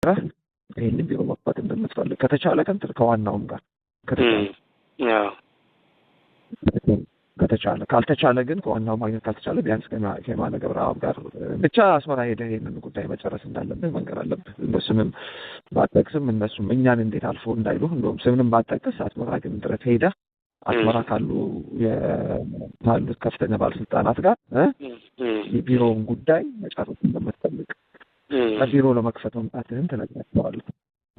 ይሄን ቢሮ መጥፋት እንደምትፈልግ ከተቻለ ከንት ከዋናውም ጋር ከተቻለ ካልተቻለ ግን ከዋናው ማግኘት ካልተቻለ ቢያንስ ከማለ ገብረአብ ጋር ብቻ አስመራ ሄደህ ይሄንን ጉዳይ መጨረስ እንዳለብህ መንገር አለብህ። እንደሱም ባጠቅስም እነሱም እኛን እንዴት አልፎ እንዳይሉ እንደውም ስምንም ባጠቅስ አስመራ ግን ድረስ ሄደህ አስመራ ካሉት ከፍተኛ ባለስልጣናት ጋር የቢሮውን ጉዳይ መጨረስ እንደምትፈልግ ቢሮ ለመክፈት መምጣትህን ትነግራቸዋለህ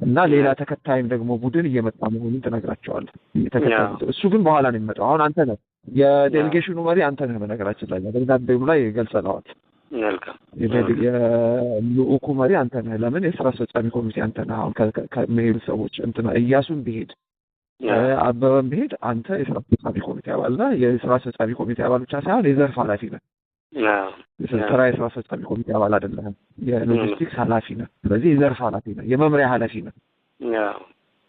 እና ሌላ ተከታይም ደግሞ ቡድን እየመጣ መሆኑን ትነግራቸዋለህ። እሱ ግን በኋላ ነው የሚመጣው። አሁን አንተ ነህ የዴሌጌሽኑ መሪ አንተ ነህ። በነገራችን ላይ በደብዳቤው ላይ ገልጸናል። የልኡኩ መሪ አንተ ነህ። ለምን የስራ አስፈጻሚ ኮሚቴ አንተ ነህ። አሁን ከሚሄዱ ሰዎች እንትና እያሱን ቢሄድ አበበን ቢሄድ አንተ የስራ አስፈጻሚ ኮሚቴ አባል ነህ። የስራ አስፈጻሚ ኮሚቴ አባል ብቻ ሳይሆን የዘርፍ ኃላፊ ነህ። የስራ አስፈጻሚ ኮሚቴ አባል አይደለህም። የሎጂስቲክስ ኃላፊ ነህ። ስለዚህ የዘርፍ ኃላፊ ነህ። የመምሪያ ኃላፊ ነህ።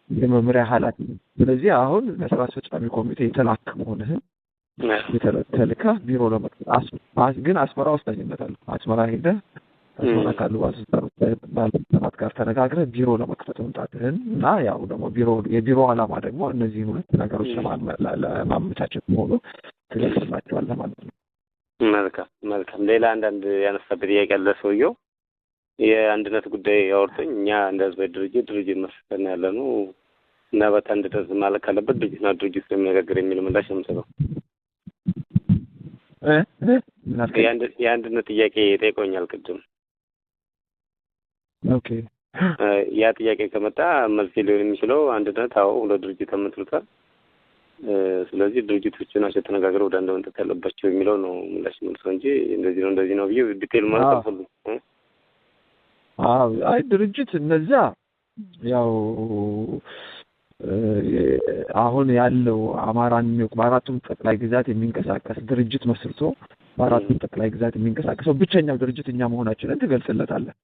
የመምሪያ ኃላፊ ነህ። ስለዚህ አሁን ለስራ አስፈጻሚ ኮሚቴ የተላክ መሆንህን የተለካ ቢሮ ለመክፈት ግን አስመራ ወሳኝነት አለ። አስመራ ሄደህ አስመራ ካሉ ባለስልጣናት ጋር ተነጋግረህ ቢሮ ለመክፈት መምጣትህን እና ያው ደግሞ የቢሮ ዓላማ ደግሞ እነዚህን ሁለት ነገሮች ለማመቻቸት መሆኑ ትገልጽላቸዋለህ ማለት ነው። መልካም። ሌላ አንዳንድ ያነሳበት ጥያቄ ያለ ሰውየው የአንድነት ጉዳይ ያወርተኝ እኛ እንደ ህዝባዊ ድርጅት መስርተን ያለ ነው እና በአንድነት ማለት ካለበት ድርጅትና ድርጅት ስለሚነጋገር የሚል ምላሽ ነው የምሰጠው። የአንድነት ጥያቄ ጠይቆኛል ቅድም። ኦኬ ያ ጥያቄ ከመጣ መልስ ሊሆን የሚችለው አንድነት አዎ ሁለት ድርጅት ተመስርቷል። ስለዚህ ድርጅቶች ናቸው ተነጋግረው ወደ አንድ መምጣት ያለባቸው የሚለው ነው ምላሽ መልሰው እንጂ እንደዚህ ነው ብዬ ዲቴል ማለት አልፈልግም። አይ ድርጅት እነዛ ያው አሁን ያለው አማራን በአራቱም ጠቅላይ ግዛት የሚንቀሳቀስ ድርጅት መስርቶ በአራቱም ጠቅላይ ግዛት የሚንቀሳቀሰው ብቸኛው ድርጅት እኛ መሆናችንን ትገልጽለታለህ።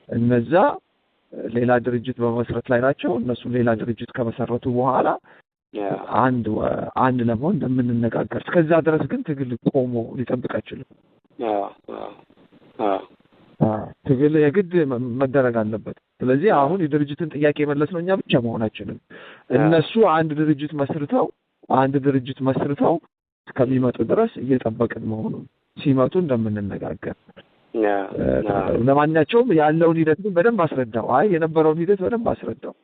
እነዛ ሌላ ድርጅት በመስረት ላይ ናቸው። እነሱ ሌላ ድርጅት ከመሰረቱ በኋላ አንድ ለመሆን እንደምንነጋገር እስከዛ ድረስ ግን ትግል ቆሞ ሊጠብቅ አይችልም። ትግል የግድ መደረግ አለበት። ስለዚህ አሁን የድርጅትን ጥያቄ መለስ ነው እኛ ብቻ መሆናችንን እነሱ አንድ ድርጅት መስርተው እስከሚመጡ ድረስ እየጠበቅን መሆኑን ሲመጡ እንደምንነጋገር ለማንኛቸውም ያለውን ሂደት ግን በደንብ አስረዳው። የነበረውን ሂደት በደንብ አስረዳው።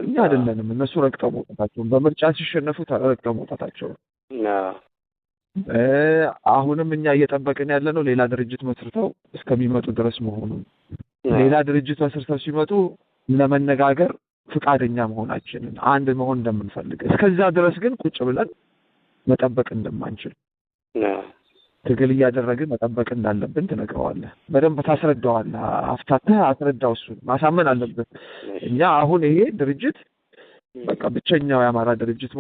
እኛ አይደለንም እነሱ ረግጠው መውጣታቸውን በምርጫ ሲሸነፉ ረግጠው መውጣታቸውን አሁንም እኛ እየጠበቅን ያለ ነው ሌላ ድርጅት መስርተው እስከሚመጡ ድረስ መሆኑን ሌላ ድርጅት መስርተው ሲመጡ ለመነጋገር ፍቃደኛ መሆናችንን አንድ መሆን እንደምንፈልግ እስከዛ ድረስ ግን ቁጭ ብለን መጠበቅ እንደማንችል ትግል እያደረግን መጠበቅ እንዳለብን ትነግረዋለህ። በደንብ ታስረዳዋለህ። አፍታተህ አስረዳው። እሱን ማሳመን አለብን። እኛ አሁን ይሄ ድርጅት በቃ ብቸኛው የአማራ ድርጅት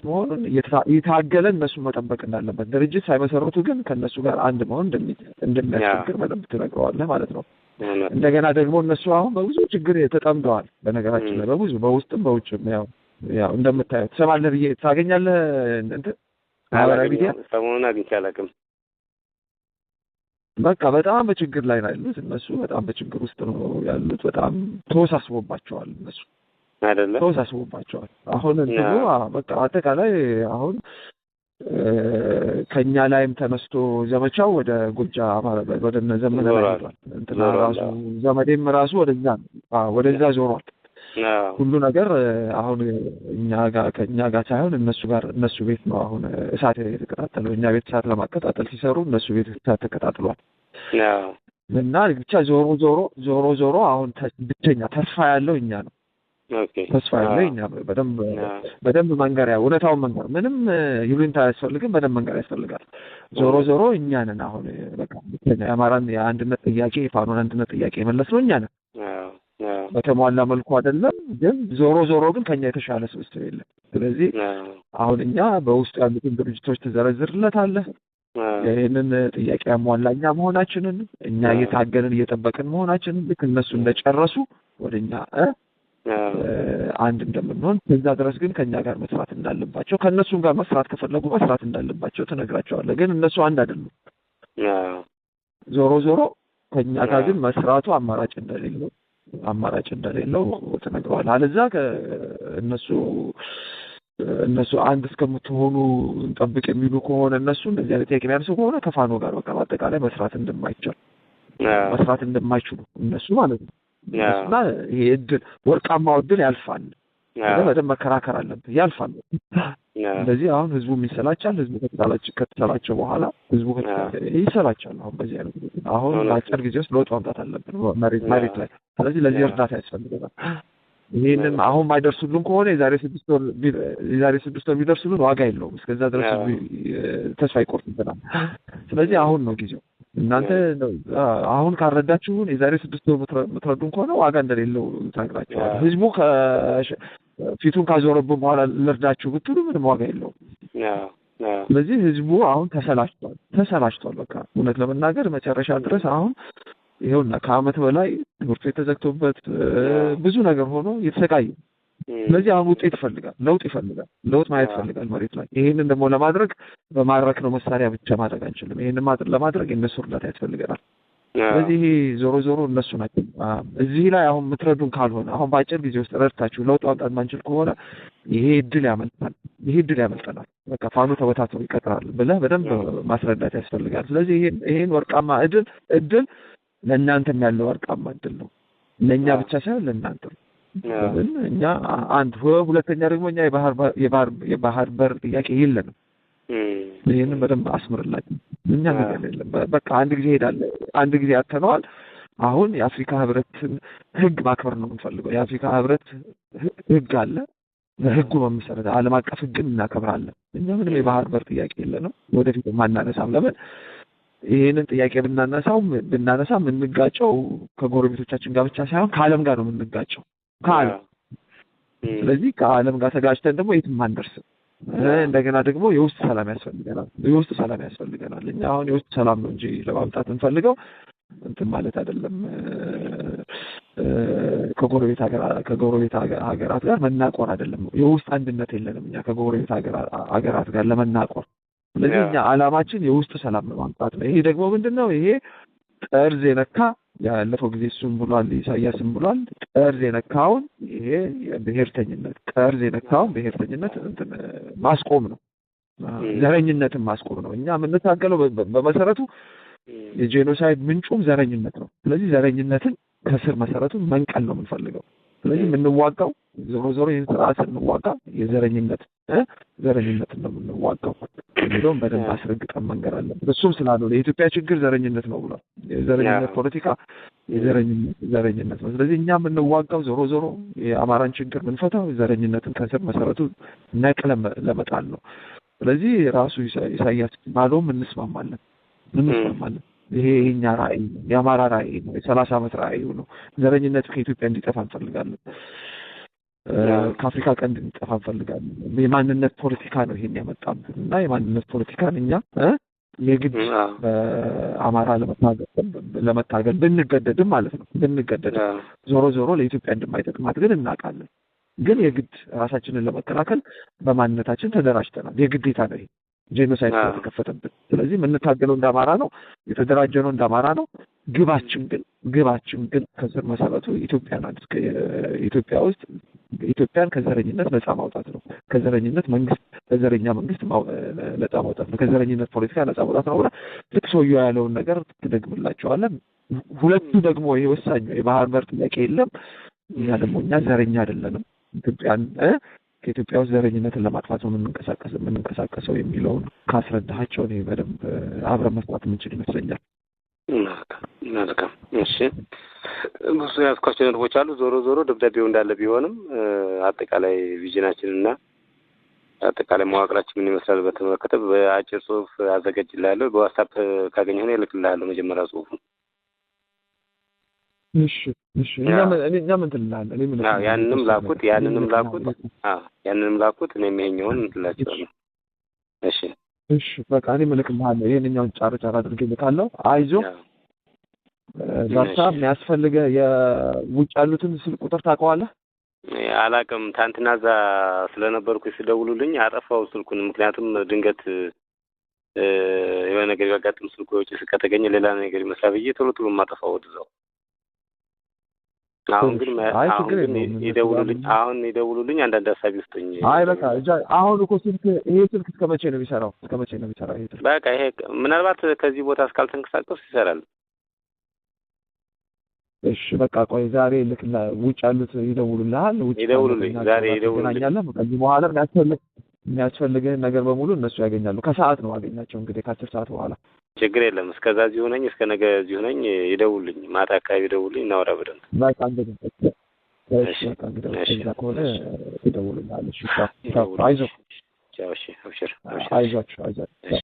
መሆኑን የታገለን እነሱ መጠበቅ እንዳለበት ድርጅት ሳይመሰረቱ ግን ከነሱ ጋር አንድ መሆን እንደሚያስቸግር በደንብ ትነግረዋለህ ማለት ነው። እንደገና ደግሞ እነሱ አሁን በብዙ ችግር ተጠምደዋል። በነገራችን ላይ በብዙ በውስጥም በውጭም ያው እንደምታየው ትሰማለህ ብዬ ታገኛለህ እንትን ማህበራዊ ሚዲያ ሰሞኑን አግኝቼ አላውቅም። በቃ በጣም በችግር ላይ ነው ያሉት እነሱ። በጣም በችግር ውስጥ ነው ያሉት። በጣም ተወሳስቦባቸዋል እነሱ አይደለም ተወሳስቦባቸዋል። አሁን እንትኑ በቃ አጠቃላይ አሁን ከኛ ላይም ተነስቶ ዘመቻው ወደ ጎጃም ወደ ዘመነ ላይ ሄዷል። እንትና ራሱ ዘመዴም ራሱ ወደዛ ዞሯል። ሁሉ ነገር አሁን ከኛ ጋር ሳይሆን እነሱ ቤት ነው አሁን እሳት የተቀጣጠለው። እኛ ቤት እሳት ለማቀጣጠል ሲሰሩ እነሱ ቤት እሳት ተቀጣጥሏል። እና ብቻ ዞሮ አሁን ብቸኛ ተስፋ ያለው እኛ ነው። ተስፋ ያለው እኛ በደንብ መንገሪያ እውነታውን መንገር ምንም ይሉኝታ አያስፈልግም። በደንብ መንገር ያስፈልጋል። ዞሮ እኛ ነን አሁን በቃ ብቸኛ የአማራን የአንድነት ጥያቄ የፋኖን አንድነት ጥያቄ የመለስነው እኛ ነን። በተሟላ መልኩ አይደለም ግን ዞሮ ግን ከኛ የተሻለ ስብስብ የለም። ስለዚህ አሁን እኛ በውስጡ ያሉትን ድርጅቶች ትዘረዝርለታለህ። ይሄንን ጥያቄ ያሟላኛ መሆናችንን እኛ እየታገልን እየጠበቅን መሆናችንን ልክ እነሱ እንደጨረሱ ወደኛ አንድ እንደምንሆን ከዛ ድረስ ግን ከኛ ጋር መስራት እንዳለባቸው ከነሱም ጋር መስራት ከፈለጉ መስራት እንዳለባቸው ትነግራቸዋለህ። ግን እነሱ አንድ አይደሉም። ዞሮ ከኛ ጋር ግን መስራቱ አማራጭ እንደሌለው ተነግሯል። አለዛ እነሱ አንድ እስከምትሆኑ እንጠብቅ የሚሉ ከሆነ እነሱ እንደዚህ አይነት ጥያቄ የሚያነሱ ከሆነ ከፋኖ ጋር በቃ በአጠቃላይ መስራት እንደማይችሉ እነሱ ማለት ነው። እና ይሄ ወርቃማው እድል ያልፋል። በደንብ መከራከር አለብን። ያልፋል። ስለዚህ አሁን ህዝቡ ይሰላቻል። ህዝቡ ከተሰላቸው በኋላ ህዝቡ ይሰላቻል። አሁን በአጭር ጊዜ ውስጥ ለውጥ ማምጣት አለብን መሬት ላይ። ስለዚህ ለዚህ እርዳታ ያስፈልገናል። ይሄንን አሁን ማይደርሱልን ከሆነ የዛሬ 6 ወር ቢደርሱልን ዋጋ የለውም። እስከዛ ድረስ ተስፋ ይቆርጥብናል። ስለዚህ አሁን ነው ጊዜው። እናንተ አሁን ካረዳችሁን የዛሬ 6 ወር የምትረዱን ከሆነ ዋጋ እንደሌለው ታግራችኋል። ህዝቡ ፊቱን ካዞረብን በኋላ ልርዳችሁ ብትሉ ምንም ዋጋ የለውም። ስለዚህ ህዝቡ አሁን ተሰላችቷል። በቃ እውነት ለመናገር መጨረሻ ድረስ አሁን ይኸውና ከዓመት በላይ ትምህርት ቤት ተዘግቶበት ብዙ ነገር ሆኖ የተሰቃየ። ስለዚህ አሁን ውጤት ይፈልጋል፣ ለውጥ ማየት ይፈልጋል መሬት ላይ። ይሄንን ደግሞ ለማድረግ በማድረግ ነው፣ መሳሪያ ብቻ ማድረግ አንችልም። ይሄንን ለማድረግ የእነሱ እርዳታ ያስፈልገናል። ስለዚህ ዞሮ እነሱ ናቸው እዚህ ላይ አሁን የምትረዱን ካልሆነ አሁን በአጭር ጊዜ ውስጥ ረድታችሁ ለውጥ ማምጣት ማንችል ከሆነ ይሄ እድል ያመልጠናል። በቃ ፋኖ ተበታትኖ ይቀጥራል ብለህ በደንብ ማስረዳት ያስፈልጋል። ስለዚህ ይሄን ወርቃማ እድል ለእናንተም ያለው ወርቃማ እድል ነው። ለእኛ ብቻ ሳይሆን ለእናንተ ነው። እኛ ሁለተኛ ደግሞ እኛ የባህር በር ጥያቄ የለንም። ይሄንን በደንብ አስምርላችሁ። እኛ ነገር የለም። በቃ አንድ ጊዜ ሄዳለ፣ አንድ ጊዜ አተነዋል። አሁን የአፍሪካ ህብረትን ህግ ማክበር ነው የምንፈልገው። የአፍሪካ ህብረት ህግ አለ። በህጉ መሰረት ዓለም አቀፍ ህግን እናከብራለን። እኛ ምንም የባህር በር ጥያቄ የለንም። ወደፊት ማናነሳም። ለምን ይሄንን ጥያቄ ብናነሳ የምንጋጨው ከጎረቤቶቻችን ጋር ብቻ ሳይሆን ከዓለም ጋር ነው የምንጋጨው። ከዓለም ስለዚህ ከዓለም ጋር ተጋጭተን ደግሞ የትም አንደርስም። እንደገና ደግሞ የውስጥ ሰላም ያስፈልገናል። እኛ አሁን የውስጥ ሰላም ነው እንጂ ለማምጣት እንፈልገው እንትን ማለት አይደለም። ከጎረቤት ሀገራት ጋር መናቆር አይደለም። የውስጥ አንድነት የለንም እኛ ከጎረቤት ሀገራት ጋር ለመናቆር። ስለዚህ እኛ ዓላማችን የውስጥ ሰላም ለማምጣት ነው። ይሄ ደግሞ ምንድነው? ይሄ ጠርዝ የነካ ያለፈው ጊዜ እሱም ብሏል፣ ኢሳያስም ብሏል። ጠርዝ የነካውን ይሄ ብሔርተኝነት ማስቆም ነው። ዘረኝነትን ማስቆም ነው። እኛ የምንታገለው በመሰረቱ የጄኖሳይድ ምንጩም ዘረኝነት ነው። ስለዚህ ዘረኝነትን ከስር መሰረቱ መንቀል ነው የምንፈልገው። ስለዚህ የምንዋጋው ዞሮ ይህን ስርዓት እንዋጋ ዘረኝነትን ነው የምንዋጋው የሚለውን በደንብ አስረግጠን መንገር አለብን። እሱም ስላለው የኢትዮጵያ ችግር ዘረኝነት ነው ብሏል። የዘረኝነት ፖለቲካ ዘረኝነት ነው። ስለዚህ እኛ የምንዋጋው ዞሮ የአማራን ችግር የምንፈታው ዘረኝነትን ከስር መሰረቱ ነቅለን ለመጣል ነው። ስለዚህ ራሱ ኢሳያስ ባለውም እንስማማለን። ይሄ የኛ ራዕይ የአማራ ራዕይ ነው። የ30 ዓመት ራዕዩ ነው። ዘረኝነት ከኢትዮጵያ እንዲጠፋ እንፈልጋለን። ከአፍሪካ ቀንድ እንዲጠፋ እንፈልጋለን። የማንነት ፖለቲካ ነው ይሄን ያመጣብን እና የማንነት ፖለቲካን እኛ የግድ በአማራ ለመታገል ብንገደድም ማለት ነው ዞሮ ለኢትዮጵያ እንደማይጠቅማት ግን እናውቃለን። ግን የግድ ራሳችንን ለመከላከል በማንነታችን ተደራጅተናል። የግዴታ ነው ይሄ ጄኖሳይድ ተከፈተብን። ስለዚህ የምንታገለው እንዳማራ ነው፣ የተደራጀነው እንዳማራ ነው። ግባችን ግን ከስር መሰረቱ ኢትዮጵያ ውስጥ ኢትዮጵያን ከዘረኝነት ነፃ ማውጣት ነው። ከዘረኝነት ከዘረኛ መንግስት ነፃ ማውጣት ነው። ከዘረኝነት ፖለቲካ ነፃ ማውጣት ነው። ልክ ሰውዬው ያለውን ነገር ትደግምላቸዋለን። ሁለቱ ደግሞ ይሄ ወሳኝ የባህር በር ጥያቄ የለም። እኛ ዘረኛ አይደለንም። ከኢትዮጵያ ውስጥ ዘረኝነትን ለማጥፋት ነው የምንንቀሳቀሰው የሚለውን ካስረዳሃቸው እኔ በደንብ አብረን መስራት የምንችል ይመስለኛል። መልካም። እሺ፣ ብዙ ያዝኳቸው ነጥቦች አሉ። ዞሮ ደብዳቤው እንዳለ ቢሆንም አጠቃላይ ቪዥናችንና አጠቃላይ መዋቅራችን ምን ይመስላል በተመለከተ በአጭር ጽሁፍ አዘጋጅልሃለሁ። በዋትስአፕ ካገኘሁ ነው እልክልሃለሁ መጀመሪያ ጽሁፉን። እሺ። እኛ ምን ትላለህ? ያንንም ላኩት። እኔም ይሄኛውን እንትላቸዋለሁ። እሺ በቃ እኔ እልክልሃለሁ። ይሄንኛውን ጫር አድርጌ እልካለሁ። አይዞህ ዛታ የሚያስፈልገ የውጭ ያሉትን ስልክ ቁጥር ታውቀዋለህ? አላውቅም። ትናንትና እዛ ስለነበርኩ ሲደውሉልኝ አጠፋው ስልኩን። ምክንያቱም ድንገት የሆነ ነገር ያጋጥም ስልኮች ከተገኘ ሌላ ነገር ይመስላል ብዬ ቶሎ ማጠፋው ወደዛው። አሁን ግን ይደውሉልኝ አንዳንድ ሀሳብ ይስጡኝ። አይ በቃ አሁን እኮ ይሄ ስልክ እስከመቼ ነው የሚሰራው? ይሄ ስልክ በቃ ይሄ ምናልባት ከዚህ ቦታ እስካልተንቀሳቀስ ይሰራል። እሺ በቃ ቆይ ዛሬ ልክ ውጭ ያሉት ይደውሉልሃል። ይደውሉልኝ ዛሬ ይደውሉልኝ። ከዚህ በኋላ የሚያስፈልግህ ነገር በሙሉ እነሱ ያገኛሉ። ከሰዓት ነው አገኛቸው እንግዲህ ከ10 ሰዓት በኋላ ችግር የለም። እስከዛ እዚሁ ነኝ፣ እስከ ነገ እዚሁ ነኝ። ይደውሉልኝ፣ ማታ አካባቢ ይደውሉልኝ፣ እናወራ በደንብ። በቃ እንግዲህ እሺ በቃ እንግዲህ እዛ ከሆነ ይደውሉልሃል። እሺ አይዞህ። ቻው። እሺ አብሽር። አይዟችሁ።